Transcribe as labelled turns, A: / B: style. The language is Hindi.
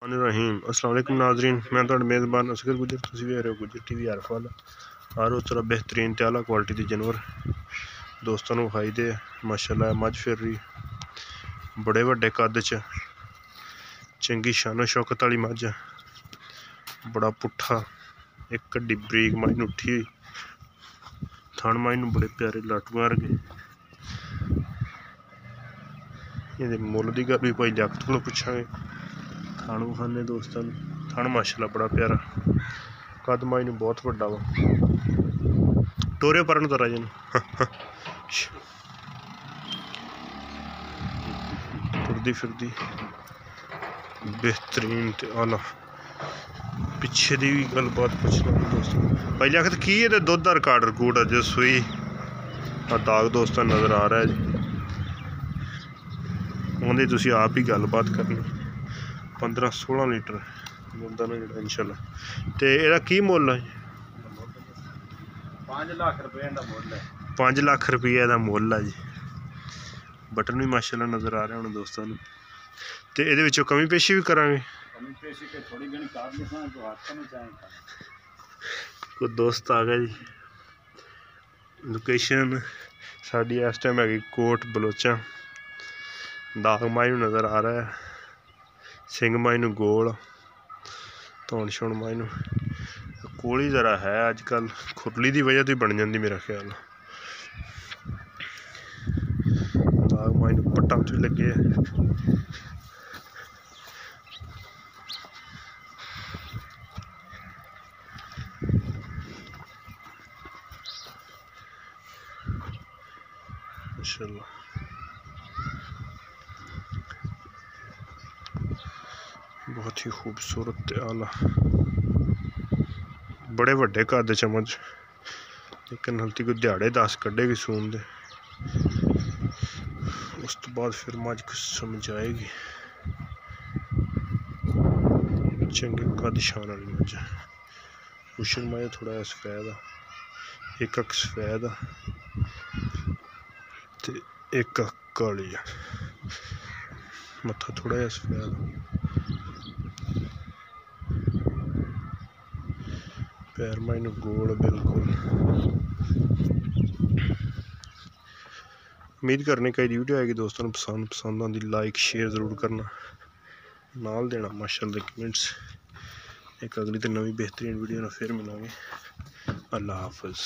A: रहीम अस्सलाम वालेकुम नाजरीन, मैं तुहाडा मेज़बान असगर गुजर, तुसीं वेख रहे हो गुजर टीवी आरफ वाला। हर उस तरह बेहतरीन ते आला क्वालिटी के जानवर दोस्तों नूं विखाई दे। माशाअल्लाह मझ फिर रही बड़े वड्डे कद च, चंगी शानो शौकत वाली मझ, बड़ा पुट्ठा एक कड्डी बरीक मझ नूं उठी हुई, थण मझ नूं बड़े प्यारे लाटूआं वर्गे। ये मुल की गल भी भाई जगत को पुछांगे, थण विखाने दोस्तों। थण माशाअल्लाह बड़ा प्यारा, कद माई नूं बहुत वड्डा वा। टोरे परन तो राजे टुरदी फिरदी बेहतरीन ते आला। पिछे दी भी गलबात पुछना दोस्तों। पहले आखिर की ये दुध का रिकार्ड रकूड अज सूई दाग दोस्तों नज़र आ रहा है जी। उन्हें तुसी आप ही गलबात करनी। 15-16 लीटर मिलता ना जो इंशाल्लाह। तो यदा की मुल है?
B: 5 लाख रुपये का मुल है।
A: 5 लाख रुपये का मुल है जी। बटन भी माशाल्लाह नज़र आ रहे हैं दोस्तों। तो ये कमी पेशी भी करांगे। कोई दोस्त आ गया जी। लोकेशन साड़ी इस टाइम है कोट बलोचा। दाग माई नज़र आ रहा है, सिंह माई नूं गोल, धौन शौन माई नूं कोली जरा है अजकल, खुरली की वजह तो ही बन जाती मेरा ख्याल। दाग माई नूं पट्टां तो लगे है। माशाअल्लाह बहुत ही खूबसूरत आला, बड़े वड्डे कद चमच, लेकिन हल्ती कोई दिहाड़े 10 कड्डेगी सून दे। उस तो बाद फिर मझ कुछ समझ आएगी। चंगे कद शान वाली मझ, कुशन मझ थोड़ा जिहा सफेद आ, एक अख सफेद आ ते एक अख काली आ, मत्था थोड़ा जिहा सफेद आ। पैर माई नूं गोल बिल्कुल। उम्मीद करने का वीडियो आएगी दोस्तों पसंद आती, लाइक शेयर ज़रूर करना, नाल देना माशाअल्लाह कमेंट्स। एक अगली तो नवी बेहतरीन वीडियो ना फिर मिलांगे। अल्लाह हाफिज़।